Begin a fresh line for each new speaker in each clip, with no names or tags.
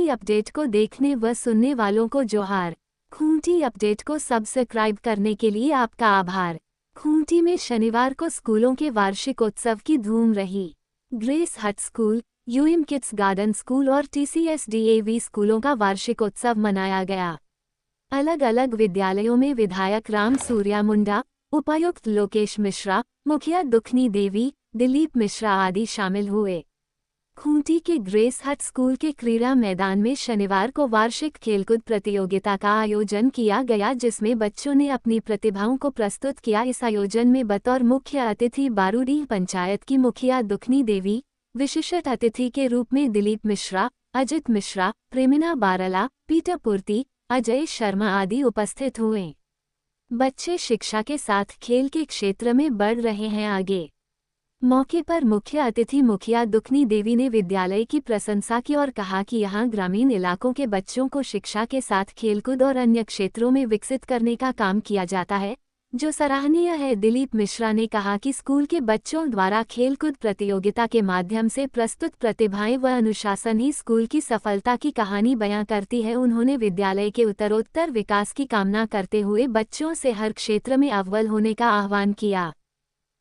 Khunti update को देखने व सुनने वालों को जोहार। खूंटी अपडेट को सब्सक्राइब करने के लिए आपका आभार। खूंटी में शनिवार को स्कूलों के वार्षिक उत्सव की धूम रही। ग्रेस हट school, UM kids garden school और टीसीएसडीएवी स्कूलों का वार्षिक उत्सव मनाया गया। अलग अलग विद्यालयों में विधायक राम सूर्या मुंडा, उपायुक्त लोकेश मिश्रा, मुखिया दुखनी देवी, दिलीप मिश्रा आदि शामिल हुए। खूंटी के ग्रेस हट स्कूल के क्रीड़ा मैदान में शनिवार को वार्षिक खेलकूद प्रतियोगिता का आयोजन किया गया, जिसमें बच्चों ने अपनी प्रतिभाओं को प्रस्तुत किया। इस आयोजन में बतौर मुख्य अतिथि बारूडीह पंचायत की मुखिया दुखनी देवी, विशिष्ट अतिथि के रूप में दिलीप मिश्रा, अजित मिश्रा, प्रेमिना बारला, पीटर पुर्ती, अजय शर्मा आदि उपस्थित हुए। बच्चे शिक्षा के साथ खेल के क्षेत्र में बढ़ रहे हैं आगे। मौके पर मुख्य अतिथि मुखिया दुखनी देवी ने विद्यालय की प्रशंसा की और कहा कि यहां ग्रामीण इलाकों के बच्चों को शिक्षा के साथ खेलकूद और अन्य क्षेत्रों में विकसित करने का काम किया जाता है, जो सराहनीय है। दिलीप मिश्रा ने कहा कि स्कूल के बच्चों द्वारा खेलकूद प्रतियोगिता के माध्यम से प्रस्तुत प्रतिभाएं व अनुशासन ही स्कूल की सफलता की कहानी बयां करती है। उन्होंने विद्यालय के उत्तरोत्तर विकास की कामना करते हुए बच्चों से हर क्षेत्र में अव्वल होने का आह्वान किया।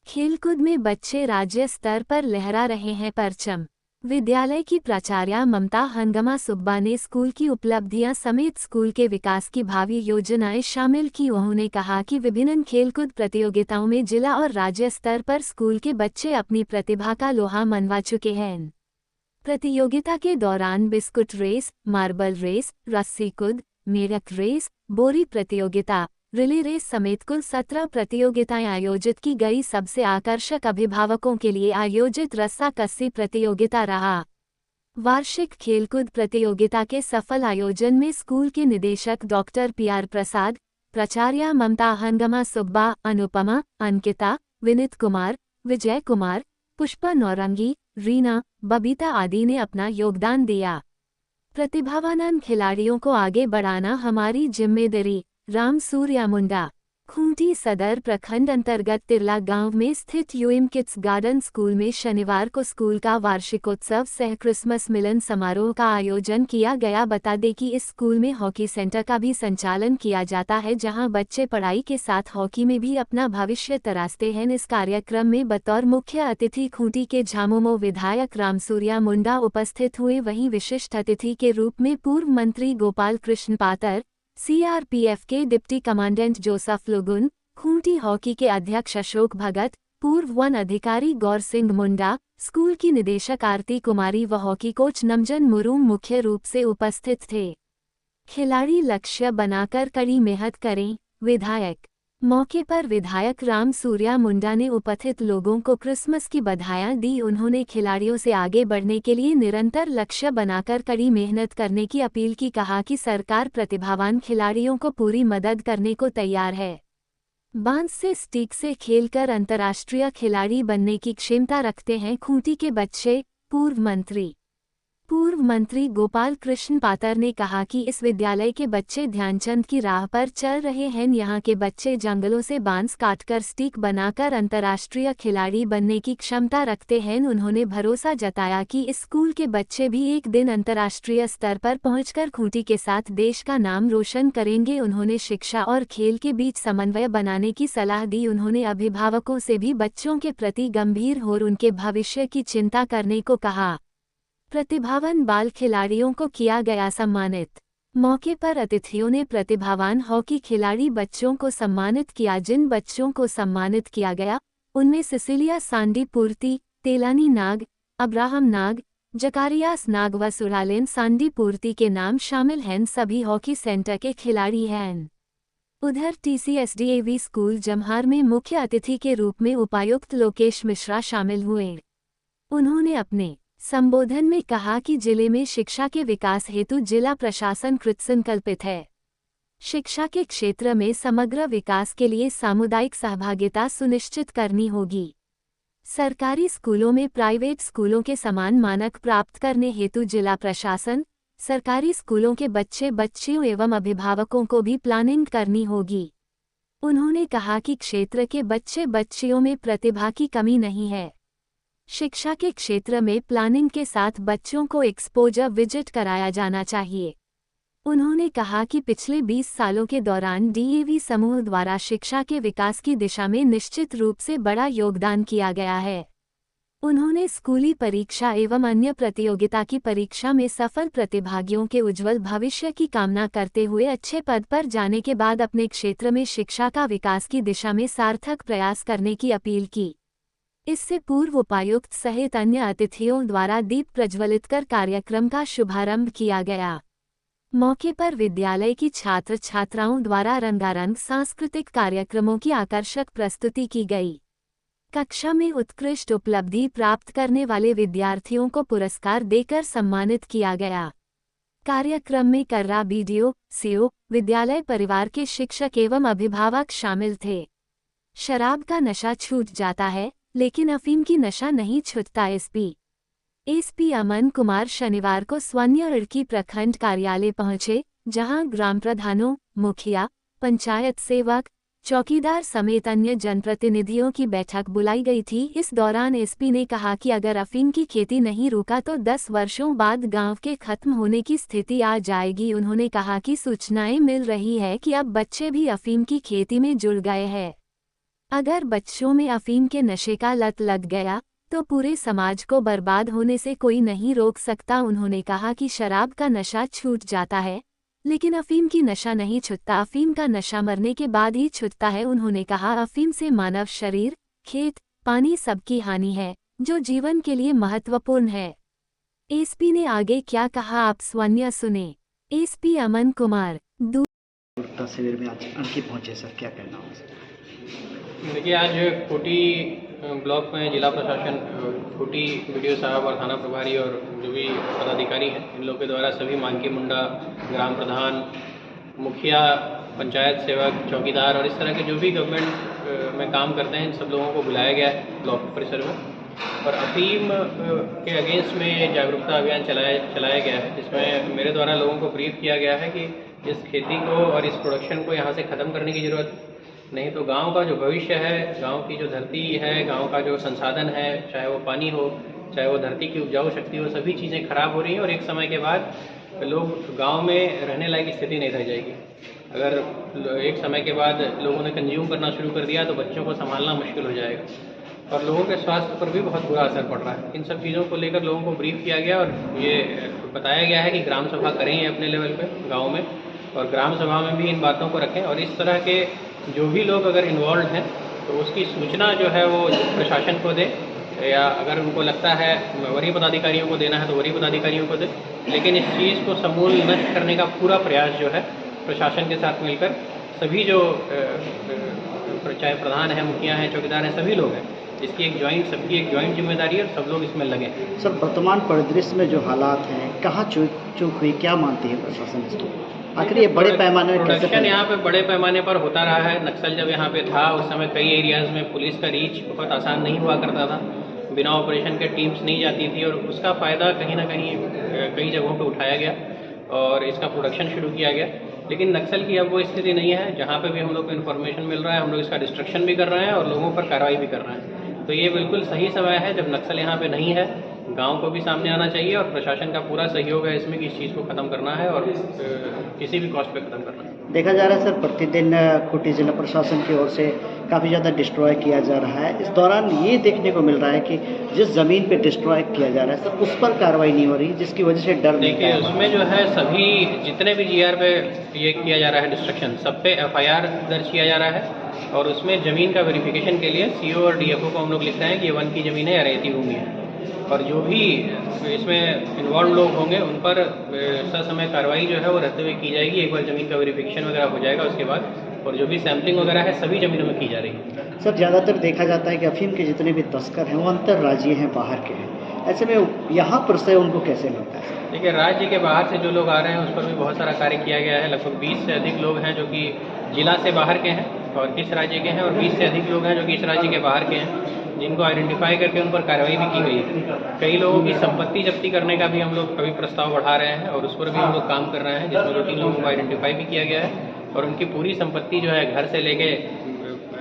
खेलकूद में बच्चे राज्य स्तर पर लहरा रहे हैं परचम। विद्यालय की प्राचार्या ममता हंगमा सुब्बा ने स्कूल की उपलब्धियां समेत स्कूल के विकास की भावी योजनाएं शामिल की। उन्होंने कहा कि विभिन्न खेलकूद प्रतियोगिताओं में जिला और राज्य स्तर पर स्कूल के बच्चे अपनी प्रतिभा का लोहा मनवा चुके हैं। प्रतियोगिता के दौरान बिस्कुट रेस, मार्बल रेस, रस्सी कूद, मेरक रेस, बोरी प्रतियोगिता, रिले रेस समेत कुल 17 प्रतियोगिताएं आयोजित की गई। सबसे आकर्षक अभिभावकों के लिए आयोजित रस्सा कस्सी प्रतियोगिता रहा। वार्षिक खेलकूद प्रतियोगिता के सफल आयोजन में स्कूल के निदेशक डॉक्टर पीआर प्रसाद, प्राचार्या ममता हंगमा सुब्बा, अनुपमा, अंकिता, विनीत कुमार, विजय कुमार, पुष्पा नौरंगी, रीना, बबीता आदि ने अपना योगदान दिया। प्रतिभावान खिलाड़ियों को आगे बढ़ाना हमारी जिम्मेदारी। राम सूर्या मुंडा। खूंटी सदर प्रखंड अंतर्गत तिरला गांव में स्थित यूएम किड्स गार्डन स्कूल में शनिवार को स्कूल का वार्षिकोत्सव सह क्रिसमस मिलन समारोह का आयोजन किया गया। बता दें कि इस स्कूल में हॉकी सेंटर का भी संचालन किया जाता है, जहां बच्चे पढ़ाई के साथ हॉकी में भी अपना भविष्य तराशते हैं। इस कार्यक्रम में बतौर मुख्य अतिथि खूंटी के झामुमो विधायक राम सूर्या मुंडा उपस्थित हुए। वहीं विशिष्ट अतिथि के रूप में पूर्व मंत्री गोपाल कृष्ण पातर, सीआरपीएफ के deputy commandant Joseph Lugun, Khunti hockey के अध्यक्ष अशोक भगत, पूर्व वन अधिकारी गौर सिंह मुंडा, स्कूल की निदेशक आरती कुमारी व हॉकी कोच नमजन मुरुम मुख्य रूप से उपस्थित थे। खिलाड़ी लक्ष्य बनाकर कड़ी मेहनत करें। विधायक। मौके पर विधायक राम सूर्या मुंडा ने उपस्थित लोगों को क्रिसमस की बधाइयां दी। उन्होंने खिलाड़ियों से आगे बढ़ने के लिए निरंतर लक्ष्य बनाकर कड़ी मेहनत करने की अपील की। कहा कि सरकार प्रतिभावान खिलाड़ियों को पूरी मदद करने को तैयार है। बांस से स्टिक से खेलकर अंतर्राष्ट्रीय खिलाड़ी बनने की क्षमता रखते हैं खूंटी के बच्चे। पूर्व मंत्री गोपाल कृष्ण पातर ने कहा कि इस विद्यालय के बच्चे ध्यानचंद की राह पर चल रहे हैं। यहाँ के बच्चे जंगलों से बांस काटकर स्टिक बनाकर अंतर्राष्ट्रीय खिलाड़ी बनने की क्षमता रखते हैं। उन्होंने भरोसा जताया कि इस स्कूल के बच्चे भी एक दिन अंतर्राष्ट्रीय स्तर पर पहुंचकर खूंटी के साथ देश का नाम रोशन करेंगे। उन्होंने शिक्षा और खेल के बीच समन्वय बनाने की सलाह दी। उन्होंने अभिभावकों से भी बच्चों के प्रति गंभीर और उनके भविष्य की चिंता करने को कहा। प्रतिभावान बाल खिलाड़ियों को किया गया सम्मानित। मौके पर अतिथियों ने प्रतिभावान हॉकी खिलाड़ी बच्चों को सम्मानित किया। जिन बच्चों को सम्मानित किया गया उनमें सिसिलिया सांडी पूर्ति, तेलानी नाग, अब्राहम नाग, जकारियास नाग व सुरालेन सांडी पूर्ति के नाम शामिल हैं। सभी हॉकी सेंटर के खिलाड़ी हैं। उधर टीसीएसडीएवी स्कूल जमहार में मुख्य अतिथि के रूप में उपायुक्त लोकेश मिश्रा शामिल हुए। उन्होंने अपने संबोधन में कहा कि जिले में शिक्षा के विकास हेतु जिला प्रशासन कृतसंकल्पित है। शिक्षा के क्षेत्र में समग्र विकास के लिए सामुदायिक सहभागिता सुनिश्चित करनी होगी। सरकारी स्कूलों में प्राइवेट स्कूलों के समान मानक प्राप्त करने हेतु जिला प्रशासन, सरकारी स्कूलों के बच्चे बच्चियों एवं अभिभावकों को भी प्लानिंग करनी होगी। उन्होंने कहा कि क्षेत्र के बच्चे बच्चियों में प्रतिभा की कमी नहीं है। शिक्षा के क्षेत्र में प्लानिंग के साथ बच्चों को एक्सपोजर विजिट कराया जाना चाहिए। उन्होंने कहा कि पिछले 20 सालों के दौरान डीएवी समूह द्वारा शिक्षा के विकास की दिशा में निश्चित रूप से बड़ा योगदान किया गया है। उन्होंने स्कूली परीक्षा एवं अन्य प्रतियोगिता की परीक्षा में सफल प्रतिभागियों के उज्जवल भविष्य की कामना करते हुए अच्छे पद पर जाने के बाद अपने क्षेत्र में शिक्षा का विकास की दिशा में सार्थक प्रयास करने की अपील की। इससे पूर्व उपायुक्त सहित अन्य अतिथियों द्वारा दीप प्रज्वलित कर कार्यक्रम का शुभारंभ किया गया। मौके पर विद्यालय की छात्र छात्राओं द्वारा रंगारंग सांस्कृतिक कार्यक्रमों की आकर्षक प्रस्तुति की गई। कक्षा में उत्कृष्ट उपलब्धि प्राप्त करने वाले विद्यार्थियों को पुरस्कार देकर सम्मानित किया गया। कार्यक्रम में कर्रा बीडीओ, सीओ, विद्यालय परिवार के शिक्षक एवं अभिभावक शामिल थे। शराब का नशा छूट जाता है, लेकिन अफीम की नशा नहीं छूटता। एसपी अमन कुमार शनिवार को स्वर्ण प्रखंड कार्यालय पहुंचे, जहां ग्राम प्रधानों, मुखिया, पंचायत सेवक, चौकीदार समेत अन्य जनप्रतिनिधियों की बैठक बुलाई गई थी। इस दौरान एसपी ने कहा कि अगर अफीम की खेती नहीं रुका तो 10 वर्षों बाद गांव के खत्म होने की स्थिति आ जाएगी। उन्होंने कहा कि सूचनाएं मिल रही है कि अब बच्चे भी अफीम की खेती में जुड़ गए हैं। अगर बच्चों में अफीम के नशे का लत लग गया तो पूरे समाज को बर्बाद होने से कोई नहीं रोक सकता। उन्होंने कहा कि शराब का नशा छूट जाता है, लेकिन अफीम की नशा नहीं छूटता। अफीम का नशा मरने के बाद ही छूटता है। उन्होंने कहा अफीम से मानव शरीर, खेत, पानी सबकी हानि है, जो जीवन के लिए महत्वपूर्ण है। एसपी ने आगे क्या कहा आप स्वर्ण सुने। एसपी अमन कुमार
शिविर में आज अंकी पहुंचे सर, क्या कहना होगा?
देखिए, आज खूंटी ब्लॉक में जिला प्रशासन, खूंटी बीडीओ साहब और थाना प्रभारी और जो भी पदाधिकारी हैं, इन लोगों के द्वारा सभी मांकी मुंडा, ग्राम प्रधान, मुखिया, पंचायत सेवक, चौकीदार और इस तरह के जो भी गवर्नमेंट में काम करते हैं, इन सब लोगों को बुलाया गया है ब्लॉक परिसर में। और अफीम के अगेंस्ट में जागरूकता अभियान चलाया गया है, जिसमें मेरे द्वारा लोगों को ब्रीफ किया गया है कि इस खेती को और इस प्रोडक्शन को यहाँ से ख़त्म करने की ज़रूरत नहीं तो गांव का जो भविष्य है, गांव की जो धरती है, गांव का जो संसाधन है, चाहे वो पानी हो, चाहे वो धरती की उपजाऊ शक्ति हो, सभी चीज़ें खराब हो रही हैं और एक समय के बाद लोग गांव में रहने लायक स्थिति नहीं रह जाएगी। अगर एक समय के बाद लोगों ने कंज्यूम करना शुरू कर दिया तो बच्चों को संभालना मुश्किल हो जाएगा और लोगों के स्वास्थ्य पर भी बहुत बुरा असर पड़ रहा है। इन सब चीज़ों को लेकर लोगों को ब्रीफ किया गया और ये बताया गया है कि ग्राम सभा करें अपने लेवल पे गाँव में, और ग्राम सभा में भी इन बातों को रखें और इस तरह के जो भी लोग अगर इन्वॉल्व हैं तो उसकी सूचना जो है वो प्रशासन को दे, या अगर उनको लगता है वरीय पदाधिकारियों को देना है तो वरीय पदाधिकारियों को दे। लेकिन इस चीज़ को समूल नष्ट करने का पूरा प्रयास जो है प्रशासन के साथ मिलकर सभी जो चाहे प्रधान है, मुखिया हैं, चौकीदार हैं, सभी लोग हैं, इसकी सबकी एक ज्वाइंट जिम्मेदारी है और सब लोग इसमें लगे।
सर, वर्तमान परिदृश्य में जो हालात हैं, कहाँ चूक हुई, क्या मानती है प्रशासन इसको? आखिर ये बड़े पैमाने में
प्रोडक्शन यहाँ पे बड़े पैमाने पर होता रहा है। नक्सल जब यहाँ पे था उस समय कई एरियाज़ में पुलिस का रीच बहुत आसान नहीं हुआ करता था, बिना ऑपरेशन के टीम्स नहीं जाती थी और उसका फ़ायदा कहीं ना कहीं कई जगहों पे उठाया गया और इसका प्रोडक्शन शुरू किया गया। लेकिन नक्सल की अब वो स्थिति नहीं है। जहाँ पे भी हम लोग को इन्फॉर्मेशन मिल रहा है, हम लोग इसका डिस्ट्रक्शन भी कर रहे हैं और लोगों पर कार्रवाई भी कर रहे हैं। तो ये बिल्कुल सही समय है जब नक्सल यहाँ पे नहीं है। गांव को भी सामने आना चाहिए और प्रशासन का पूरा सहयोग है इसमें कि इस चीज़ को ख़त्म करना है और किसी भी कॉस्ट पे ख़त्म करना है।
देखा जा रहा है सर, प्रतिदिन खूंटी जिला प्रशासन की ओर से काफ़ी ज़्यादा डिस्ट्रॉय किया जा रहा है। इस दौरान ये देखने को मिल रहा है कि जिस ज़मीन पे डिस्ट्रॉय किया जा रहा है सर, उस पर कार्रवाई नहीं हो रही, जिसकी वजह से डर।
देखिए, उसमें जो है सभी जितने भी GR पे ये किया जा रहा है डिस्ट्रक्शन, सब पे FIR दर्ज किया जा रहा है और उसमें ज़मीन का वेरिफिकेशन के लिए CO और DFO को हम लोग लिख रहे हैं कि ये वन की ज़मीन है या रेती भूमि है और जो भी इसमें इन्वॉल्व लोग होंगे उन पर ससमय कार्रवाई जो है वो रहते हुए की जाएगी। एक बार ज़मीन का वेरिफिकेशन वगैरह हो जाएगा उसके बाद, और जो भी सैम्पलिंग वगैरह है सभी ज़मीनों में की जा रही है।
सर, ज़्यादातर देखा जाता है कि अफीम के जितने भी तस्कर हैं वो अंतर्राज्यीय हैं, बाहर के हैं। ऐसे में यहाँ पर से उनको कैसे मिलता है?
देखिए, राज्य के बाहर से जो लोग आ रहे हैं उस पर भी बहुत सारा कार्य किया गया है। लगभग 20 से अधिक लोग हैं जो कि जिला से बाहर के हैं और इस राज्य के हैं, और 20 से अधिक लोग हैं जो कि इस राज्य के बाहर के हैं, जिनको आइडेंटिफाई करके उन पर कार्रवाई भी की गई है। कई लोगों की संपत्ति जब्ती करने का भी हम लोग अभी प्रस्ताव बढ़ा रहे हैं और उस पर भी हम लोग काम कर रहे हैं, जिसमें 2-3 लोगों को आइडेंटिफाई भी किया गया है और उनकी पूरी संपत्ति जो है घर से लेके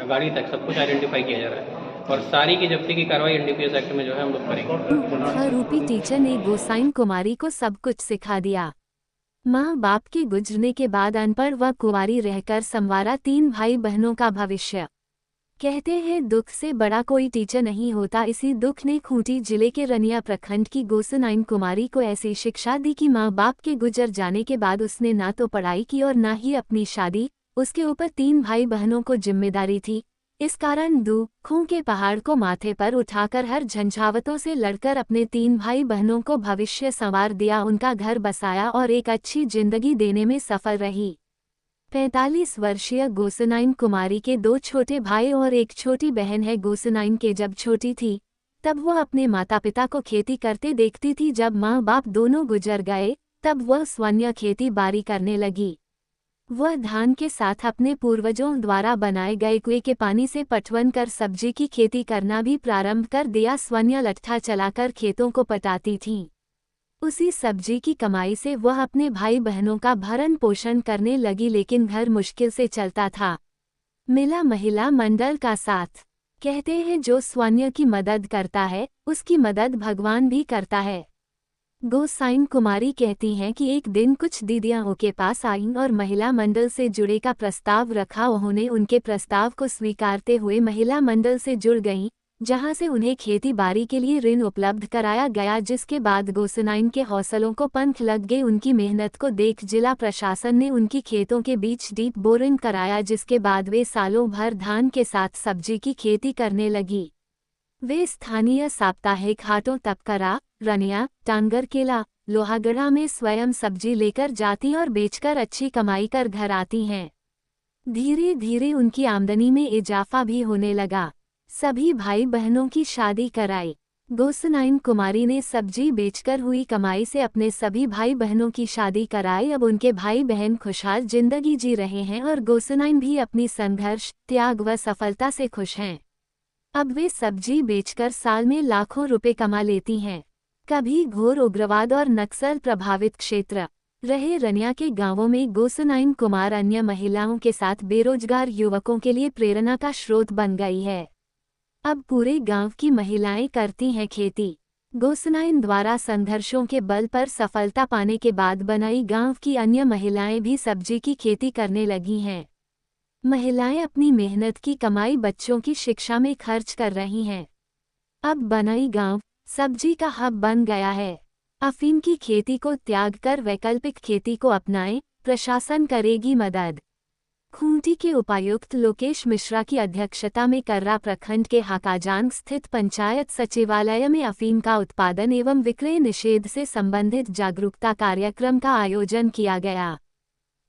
गाड़ी तक सब कुछ आइडेंटिफाई किया जा रहा है। और सारी की जब्ती की कार्रवाई एनडीपीएस एक्ट में जो है हम लोग करेंगे।
आरोपी टीचर ने गोसाइन कुमारी को सब कुछ सिखा दिया। माँ बाप के गुजरने के बाद अनपढ़ व कुंवारी रहकर संवारा 3 भाई बहनों का भविष्य। कहते हैं दुख से बड़ा कोई टीचर नहीं होता। इसी दुख ने खूंटी जिले के रनिया प्रखंड की गोसाइन कुमारी को ऐसी शिक्षा दी कि माँ बाप के गुजर जाने के बाद उसने ना तो पढ़ाई की और ना ही अपनी शादी। उसके ऊपर 3 भाई बहनों को जिम्मेदारी थी। इस कारण दुखों के पहाड़ को माथे पर उठाकर हर झंझावतों से लड़कर अपने 3 भाई बहनों को भविष्य संवार दिया, उनका घर बसाया और एक अच्छी जिंदगी देने में सफल रही। 45 वर्षीय गोसाइन कुमारी के 2 छोटे भाई और एक छोटी बहन है। गोसाइन के जब छोटी थी तब वह अपने माता पिता को खेती करते देखती थी। जब माँ बाप दोनों गुजर गए तब वह स्वयं खेती बाड़ी करने लगी। वह धान के साथ अपने पूर्वजों द्वारा बनाए गए कुएं के पानी से पटवन कर सब्जी की खेती करना भी प्रारंभ कर दिया। स्वयं लट्ठा चलाकर खेतों को पटाती थीं। उसी सब्जी की कमाई से वह अपने भाई बहनों का भरण पोषण करने लगी, लेकिन घर मुश्किल से चलता था। मिला महिला मंडल का साथ। कहते हैं जो स्वयं की मदद करता है उसकी मदद भगवान भी करता है। गोसाइन कुमारी कहती हैं कि एक दिन कुछ दीदियां उनके पास आईं और महिला मंडल से जुड़े का प्रस्ताव रखा। उन्होंने उनके प्रस्ताव को स्वीकारते हुए महिला मंडल से जुड़ गईं, जहां से उन्हें खेती बाड़ी के लिए ऋण उपलब्ध कराया गया, जिसके बाद गोसाइन के हौसलों को पंख लग गए। उनकी मेहनत को देख जिला प्रशासन ने उनकी खेतों के बीच डीप बोरिंग कराया, जिसके बाद वे सालों भर धान के साथ सब्जी की खेती करने लगी। वे स्थानीय साप्ताहिक हाटों तपकरा, रनिया, टांगरकेला, लोहागढ़ा में स्वयं सब्जी लेकर जाती और बेचकर अच्छी कमाई कर घर आती हैं। धीरे धीरे उनकी आमदनी में इजाफा भी होने लगा। सभी भाई बहनों की शादी कराई। गोसाइन कुमारी ने सब्जी बेचकर हुई कमाई से अपने सभी भाई बहनों की शादी कराई। अब उनके भाई बहन खुशहाल जिंदगी जी रहे हैं और गोसाइन भी अपनी संघर्ष, त्याग व सफलता से खुश हैं। अब वे सब्जी बेचकर साल में लाखों रुपए कमा लेती हैं। कभी घोर उग्रवाद और नक्सल प्रभावित क्षेत्र रहे रनिया के गांवों में गोसाइन कुमार अन्य महिलाओं के साथ बेरोजगार युवकों के लिए प्रेरणा का स्रोत बन गई है। अब पूरे गांव की महिलाएं करती हैं खेती। गोसाइन द्वारा संघर्षों के बल पर सफलता पाने के बाद बनाई गांव की अन्य महिलाएं भी सब्जी की खेती करने लगी हैं। महिलाएं अपनी मेहनत की कमाई बच्चों की शिक्षा में खर्च कर रही हैं। अब बनाई गांव सब्जी का हब बन गया है। अफीम की खेती को त्याग कर वैकल्पिक खेती को अपनाएं, प्रशासन करेगी मदद। खूंटी के उपायुक्त लोकेश मिश्रा की अध्यक्षता में कर्रा प्रखंड के हाकाजांग स्थित पंचायत सचिवालय में अफीम का उत्पादन एवं विक्रय निषेध से संबंधित जागरूकता कार्यक्रम का आयोजन किया गया।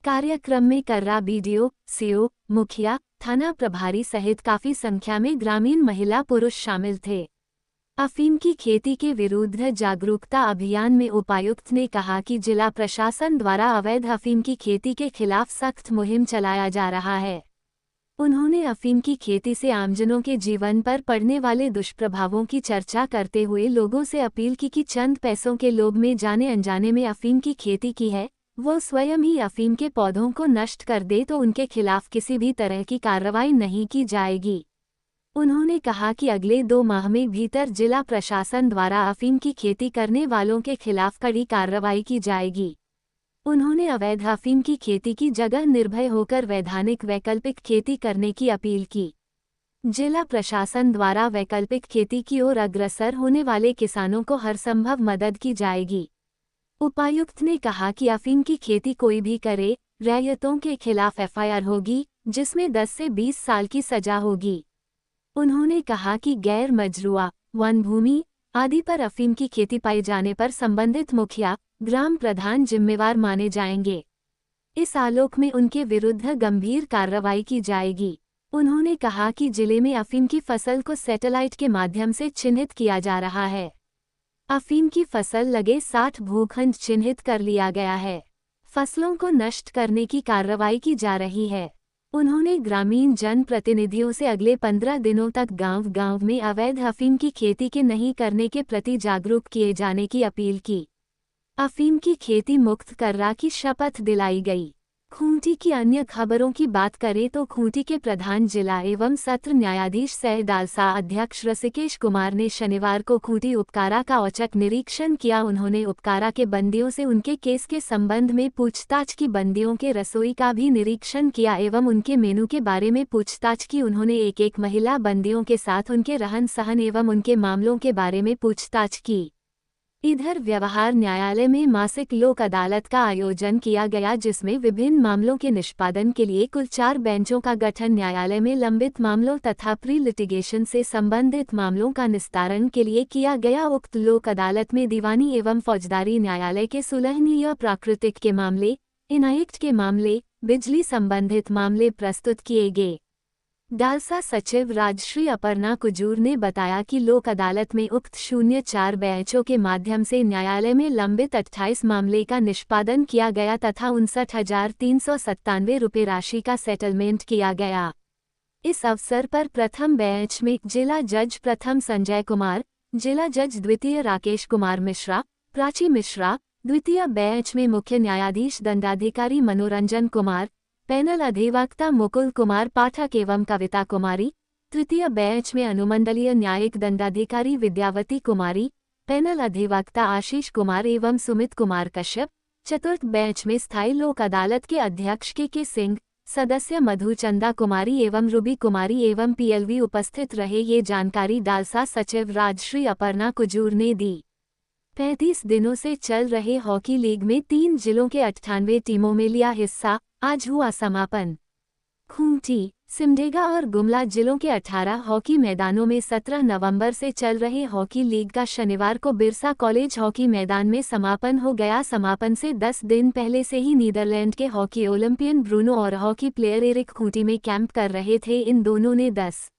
कार्यक्रम में कर्रा बीडीओ, सीओ, मुखिया, थाना प्रभारी सहित काफी संख्या में ग्रामीण महिला पुरुष शामिल थे। अफीम की खेती के विरुद्ध जागरूकता अभियान में उपायुक्त ने कहा कि जिला प्रशासन द्वारा अवैध अफीम की खेती के खिलाफ सख्त मुहिम चलाया जा रहा है। उन्होंने अफीम की खेती से आमजनों के जीवन पर पड़ने वाले दुष्प्रभावों की चर्चा करते हुए लोगों से अपील की कि चंद पैसों के लोभ में जाने अनजाने में अफीम की खेती की है, वो स्वयं ही अफीम के पौधों को नष्ट कर दे तो उनके खिलाफ किसी भी तरह की कार्रवाई नहीं की जाएगी। उन्होंने कहा कि अगले 2 माह में भीतर जिला प्रशासन द्वारा अफीम की खेती करने वालों के खिलाफ कड़ी कार्रवाई की जाएगी। उन्होंने अवैध अफीम की खेती की जगह निर्भय होकर वैधानिक वैकल्पिक खेती करने की अपील की। जिला प्रशासन द्वारा वैकल्पिक खेती की ओर अग्रसर होने वाले किसानों को हरसंभव मदद की जाएगी। उपायुक्त ने कहा कि अफीम की खेती कोई भी करे, रैयतों के खिलाफ एफआईआर होगी, जिसमें 10 से 20 साल की सजा होगी। उन्होंने कहा कि गैर मजरूआ, वन भूमि आदि पर अफीम की खेती पाए जाने पर संबंधित मुखिया, ग्राम प्रधान जिम्मेवार माने जाएंगे। इस आलोक में उनके विरुद्ध गंभीर कार्रवाई की जाएगी। उन्होंने कहा कि जिले में अफीम की फसल को सैटेलाइट के माध्यम से चिन्हित किया जा रहा है। अफीम की फसल लगे 60 भूखंड चिन्हित कर लिया गया है। फसलों को नष्ट करने की कार्रवाई की जा रही है। उन्होंने ग्रामीण जनप्रतिनिधियों से अगले 15 दिनों तक गांव-गांव में अवैध अफीम की खेती के नहीं करने के प्रति जागरूक किए जाने की अपील की। अफीम की खेती मुक्त कर्रा की शपथ दिलाई गई। खूंटी की अन्य खबरों की बात करें तो खूंटी के प्रधान जिला एवं सत्र न्यायाधीश सह डालसा अध्यक्ष ऋषिकेश कुमार ने शनिवार को खूंटी उपकारा का औचक निरीक्षण किया। उन्होंने उपकारा के बंदियों से उनके केस के संबंध में पूछताछ की, बंदियों के रसोई का भी निरीक्षण किया एवं उनके मेनू के बारे में पूछताछ की। उन्होंने एक महिला बंदियों के साथ उनके रहन सहन एवं उनके मामलों के बारे में पूछताछ की। इधर व्यवहार न्यायालय में मासिक लोक अदालत का आयोजन किया गया, जिसमें विभिन्न मामलों के निष्पादन के लिए कुल 4 बेंचों का गठन, न्यायालय में लंबित मामलों तथा प्री लिटिगेशन से संबंधित मामलों का निस्तारण के लिए किया गया। उक्त लोक अदालत में दीवानी एवं फौजदारी न्यायालय के सुलहनी या प्राकृतिक के मामले, इनायक्ट के मामले, बिजली संबंधित मामले प्रस्तुत किए गए। डालसा सचिव राजश्री अपर्णा कुजूर ने बताया कि लोक अदालत में उक्त 04 बेंचों के माध्यम से न्यायालय में लंबित 28 मामले का निष्पादन किया गया तथा 59,397 रुपये राशि का सेटलमेंट किया गया। इस अवसर पर प्रथम बेंच में जिला जज प्रथम संजय कुमार, जिला जज द्वितीय राकेश कुमार मिश्रा, प्राची मिश्रा, द्वितीय बेंच में मुख्य न्यायाधीश दंडाधिकारी मनोरंजन कुमार, पैनल अधिवक्ता मुकुल कुमार पाठक एवं कविता कुमारी, तृतीय बेंच में अनुमंडलीय न्यायिक दंडाधिकारी विद्यावती कुमारी, पैनल अधिवक्ता आशीष कुमार एवं सुमित कुमार कश्यप, चतुर्थ बेंच में स्थायी लोक अदालत के अध्यक्ष के सिंह, सदस्य मधुचंदा कुमारी एवं रूबी कुमारी एवं पीएलवी उपस्थित रहे। ये जानकारी डालसा सचिव राजश्री अपर्णा कुजूर ने दी। 35 दिनों से चल रहे हॉकी लीग में 3 जिलों के 98 टीमों में लिया हिस्सा, आज हुआ समापन। खूंटी, सिमडेगा और गुमला जिलों के 18 हॉकी मैदानों में 17 नवंबर से चल रहे हॉकी लीग का शनिवार को बिरसा कॉलेज हॉकी मैदान में समापन हो गया। समापन से 10 दिन पहले से ही नीदरलैंड के हॉकी ओलंपियन ब्रूनो और हॉकी प्लेयर एरिक खूंटी में कैंप कर रहे थे। इन दोनों ने 10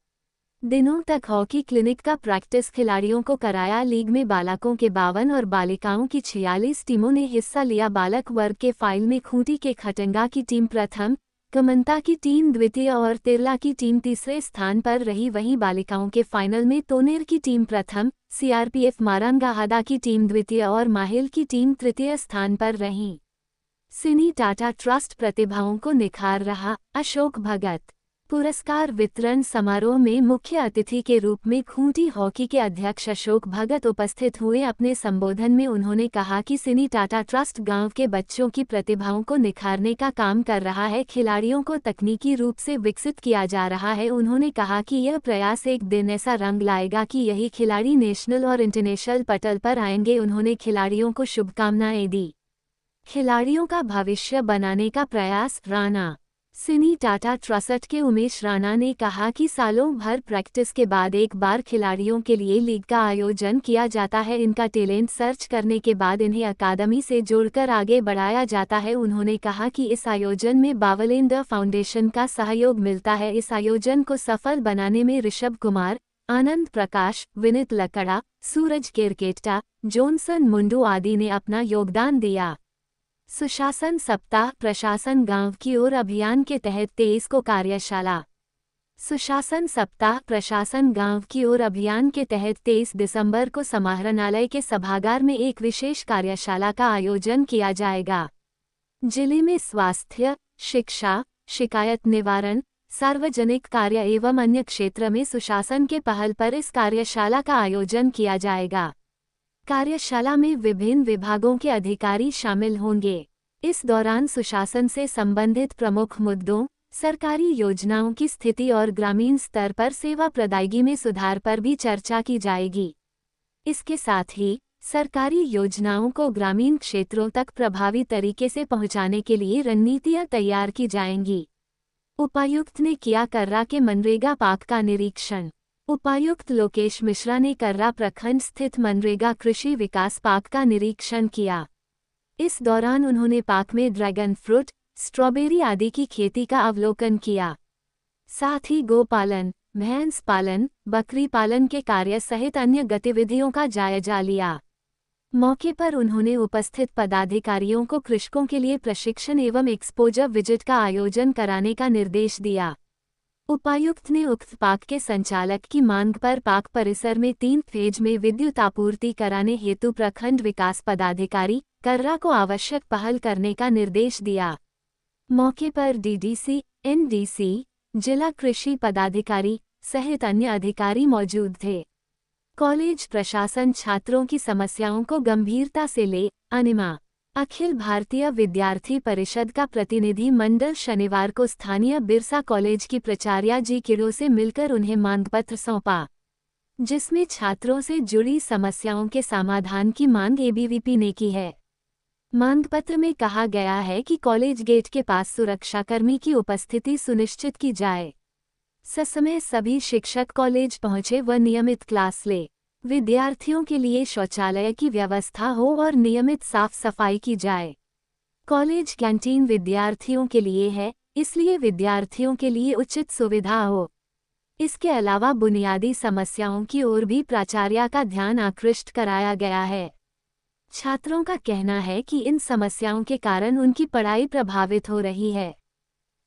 दिनों तक हॉकी क्लिनिक का प्रैक्टिस खिलाड़ियों को कराया। लीग में बालकों के 52 और बालिकाओं की 46 टीमों ने हिस्सा लिया। बालक वर्ग के फाइनल में खूंटी के खटंगा की टीम प्रथम, कमंता की टीम द्वितीय और तिरला की टीम तीसरे स्थान पर रही। वहीं बालिकाओं के फाइनल में तोनेर की टीम प्रथम, सीआरपीएफ मारंगाहादा की टीम द्वितीय और माहिल की टीम तृतीय स्थान पर रहीं। सिनी टाटा ट्रस्ट प्रतिभाओं को निखार रहा। अशोक भगत पुरस्कार वितरण समारोह में मुख्य अतिथि के रूप में खूंटी हॉकी के अध्यक्ष अशोक भगत उपस्थित हुए। अपने संबोधन में उन्होंने कहा कि सिनी टाटा ट्रस्ट गांव के बच्चों की प्रतिभाओं को निखारने का काम कर रहा है, खिलाड़ियों को तकनीकी रूप से विकसित किया जा रहा है। उन्होंने कहा कि यह प्रयास एक दिन ऐसा रंग लाएगा कि यही खिलाड़ी नेशनल और इंटरनेशनल पटल पर आएंगे। उन्होंने खिलाड़ियों को शुभकामनाएं दी। खिलाड़ियों का भविष्य बनाने का प्रयास। राणा सिनी टाटा ट्रस्ट के उमेश राणा ने कहा कि सालों भर प्रैक्टिस के बाद एक बार खिलाड़ियों के लिए लीग का आयोजन किया जाता है। इनका टैलेंट सर्च करने के बाद इन्हें अकादमी से जोड़कर आगे बढ़ाया जाता है। उन्होंने कहा कि इस आयोजन में बावलेंडर फाउंडेशन का सहयोग मिलता है। इस आयोजन को सफल बनाने में ऋषभ कुमार, आनंद प्रकाश, विनित लकड़ा, सूरज केरकेटा, जॉनसन मुंडू आदि ने अपना योगदान दिया। सुशासन सप्ताह प्रशासन गांव की ओर अभियान के तहत 23 को कार्यशाला। सुशासन सप्ताह प्रशासन गांव की ओर अभियान के तहत 23 दिसंबर को समाहरणालय के सभागार में एक विशेष कार्यशाला का आयोजन किया जाएगा। जिले में स्वास्थ्य, शिक्षा, शिकायत निवारण, सार्वजनिक कार्य एवं अन्य क्षेत्र में सुशासन के पहल पर इस कार्यशाला का आयोजन किया जाएगा। कार्यशाला में विभिन्न विभागों के अधिकारी शामिल होंगे। इस दौरान सुशासन से संबंधित प्रमुख मुद्दों, सरकारी योजनाओं की स्थिति और ग्रामीण स्तर पर सेवा प्रदायगी में सुधार पर भी चर्चा की जाएगी। इसके साथ ही सरकारी योजनाओं को ग्रामीण क्षेत्रों तक प्रभावी तरीके से पहुंचाने के लिए रणनीतियां तैयार की जाएंगी। उपायुक्त ने किया कर्रा के मनरेगा पार्क का निरीक्षण। उपायुक्त लोकेश मिश्रा ने कर्रा प्रखंड स्थित मनरेगा कृषि विकास पार्क का निरीक्षण किया। इस दौरान उन्होंने पार्क में ड्रैगन फ्रूट, स्ट्रॉबेरी आदि की खेती का अवलोकन किया। साथ ही गोपालन, भैंस पालन, बकरी पालन के कार्य सहित अन्य गतिविधियों का जायजा लिया। मौके पर उन्होंने उपस्थित पदाधिकारियों को कृषकों के लिए प्रशिक्षण एवं एक्सपोजर विजिट का आयोजन कराने का निर्देश दिया। उपायुक्त ने उक्त पार्क के संचालक की मांग पर पार्क परिसर में 3 फेज में विद्युत आपूर्ति कराने हेतु प्रखंड विकास पदाधिकारी कर्रा को आवश्यक पहल करने का निर्देश दिया। मौके पर डीडीसी, एनडीसी, जिला कृषि पदाधिकारी सहित अन्य अधिकारी मौजूद थे। कॉलेज प्रशासन छात्रों की समस्याओं को गंभीरता से ले अनिमा अखिल भारतीय विद्यार्थी परिषद का प्रतिनिधि मंडल शनिवार को स्थानीय बिरसा कॉलेज की प्राचार्या जी किरो से मिलकर उन्हें मांगपत्र सौंपा, जिसमें छात्रों से जुड़ी समस्याओं के समाधान की मांग एबीवीपी ने की है। मांगपत्र में कहा गया है कि कॉलेज गेट के पास सुरक्षाकर्मी की उपस्थिति सुनिश्चित की जाए, ससमय सभी शिक्षक कॉलेज पहुंचे व नियमित क्लास ले, विद्यार्थियों के लिए शौचालय की व्यवस्था हो और नियमित साफ सफाई की जाए। कॉलेज कैंटीन विद्यार्थियों के लिए है, इसलिए विद्यार्थियों के लिए उचित सुविधा हो। इसके अलावा बुनियादी समस्याओं की ओर भी प्राचार्या का ध्यान आकृष्ट कराया गया है। छात्रों का कहना है कि इन समस्याओं के कारण उनकी पढ़ाई प्रभावित हो रही है।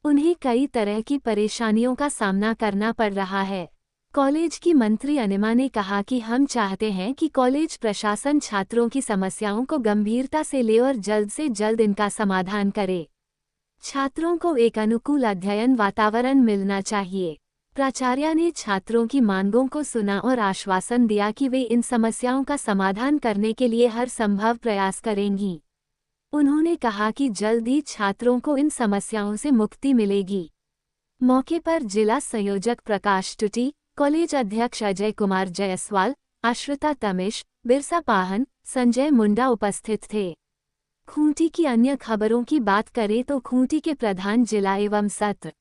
उन्हें कई तरह की परेशानियों का सामना करना पड़ रहा है। कॉलेज की मंत्री अनिमा ने कहा कि हम चाहते हैं कि कॉलेज प्रशासन छात्रों की समस्याओं को गंभीरता से ले और जल्द से जल्द इनका समाधान करे। छात्रों को एक अनुकूल अध्ययन वातावरण मिलना चाहिए। प्राचार्या ने छात्रों की मांगों को सुना और आश्वासन दिया कि वे इन समस्याओं का समाधान करने के लिए हर संभव प्रयास करेंगी। उन्होंने कहा कि जल्द ही छात्रों को इन समस्याओं से मुक्ति मिलेगी। मौके पर जिला संयोजक प्रकाश टुटी, कॉलेज अध्यक्ष अजय कुमार जायसवाल, आश्रिता तमिश, बिरसा पाहन, संजय मुंडा उपस्थित थे। खूंटी की अन्य खबरों की बात करें तो खूंटी के प्रधान जिला एवं सत्र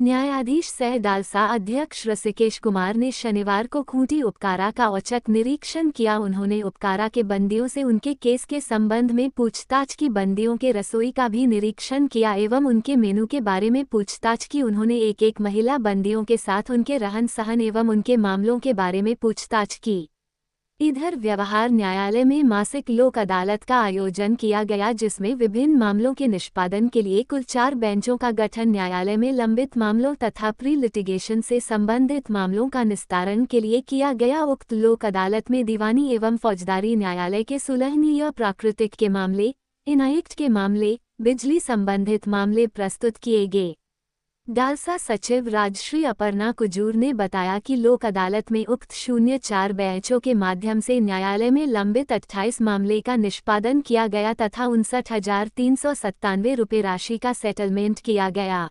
न्यायाधीश सह डालसा अध्यक्ष ऋषिकेश कुमार ने शनिवार को खूंटी उपकारा का औचक निरीक्षण किया। उन्होंने उपकारा के बंदियों से उनके केस के संबंध में पूछताछ की, बंदियों के रसोई का भी निरीक्षण किया एवं उनके मेनू के बारे में पूछताछ की। उन्होंने एक महिला बंदियों के साथ उनके रहन सहन एवं उनके मामलों के बारे में पूछताछ की। इधर व्यवहार न्यायालय में मासिक लोक अदालत का आयोजन किया गया, जिसमें विभिन्न मामलों के निष्पादन के लिए कुल 4 बेंचों का गठन, न्यायालय में लंबित मामलों तथा प्री लिटिगेशन से संबंधित मामलों का निस्तारण के लिए किया गया। उक्त लोक अदालत में दीवानी एवं फौजदारी न्यायालय के सुलहनीय प्राकृतिक के मामले, इनायक्ट के मामले, बिजली संबंधित मामले प्रस्तुत किए गए। डालसा सचिव राजश्री अपर्णा कुजूर ने बताया कि लोक अदालत में उक्त 04 बेंचों के माध्यम से न्यायालय में लंबित 28 मामले का निष्पादन किया गया तथा 59,397 रुपये राशि का सेटलमेंट किया गया।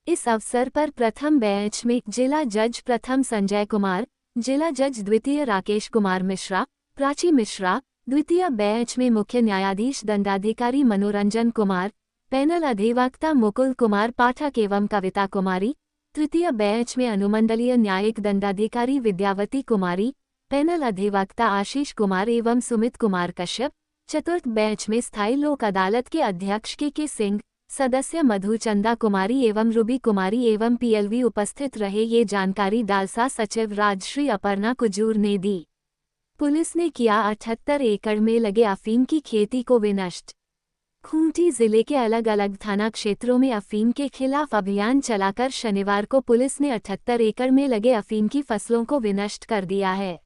इस अवसर पर प्रथम बेंच में जिला जज प्रथम संजय कुमार, जिला जज द्वितीय राकेश कुमार मिश्रा, प्राची मिश्रा, द्वितीय बेंच में मुख्य न्यायाधीश दंडाधिकारी मनोरंजन कुमार, पैनल अधिवक्ता मुकुल कुमार पाठक एवं कविता कुमारी, तृतीय बेंच में अनुमंडलीय न्यायिक दंडाधिकारी विद्यावती कुमारी, पैनल अधिवक्ता आशीष कुमार एवं सुमित कुमार कश्यप, चतुर्थ बेंच में स्थायी लोक अदालत के अध्यक्ष के सिंह, सदस्य मधुचंदा कुमारी एवं रूबी कुमारी एवं पीएलवी उपस्थित रहे। ये जानकारी डालसा सचिव राजश्री अपर्णा कुजूर ने दी। पुलिस ने किया 78 एकड़ में लगे अफीम की खेती को विनष्ट। खूंटी जिले के अलग अलग थाना क्षेत्रों में अफीम के खिलाफ अभियान चलाकर शनिवार को पुलिस ने 78 एकड़ में लगे अफीम की फसलों को विनष्ट कर दिया है।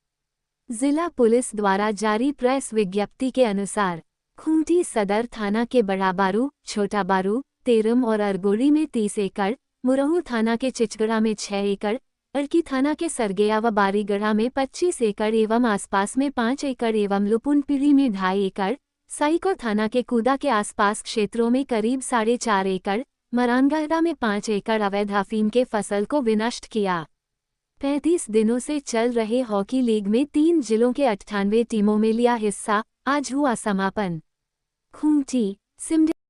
जिला पुलिस द्वारा जारी प्रेस विज्ञप्ति के अनुसार खूंटी सदर थाना के बड़ा बारू, छोटा बारू, तेरम और अरगोड़ी में 30 एकड़, मुरहू थाना के चिचगड़ा में 6 एकड़, अर्की थाना के सरगेया व बारीगढ़ा में 25 एकड़ एवं आसपास में 5 एकड़ एवं लुपुनपीढ़ी में 2.5 एकड़, साइको थाना के कूदा के आसपास क्षेत्रों में करीब 4.5 एकड़, मरानगढ़ा में 5 एकड़ अवैध अफीम के फसल को विनष्ट किया। 35 दिनों से चल रहे हॉकी लीग में 3 जिलों के 98 टीमों में लिया हिस्सा, आज हुआ समापन। खूंटी, सिमडेगा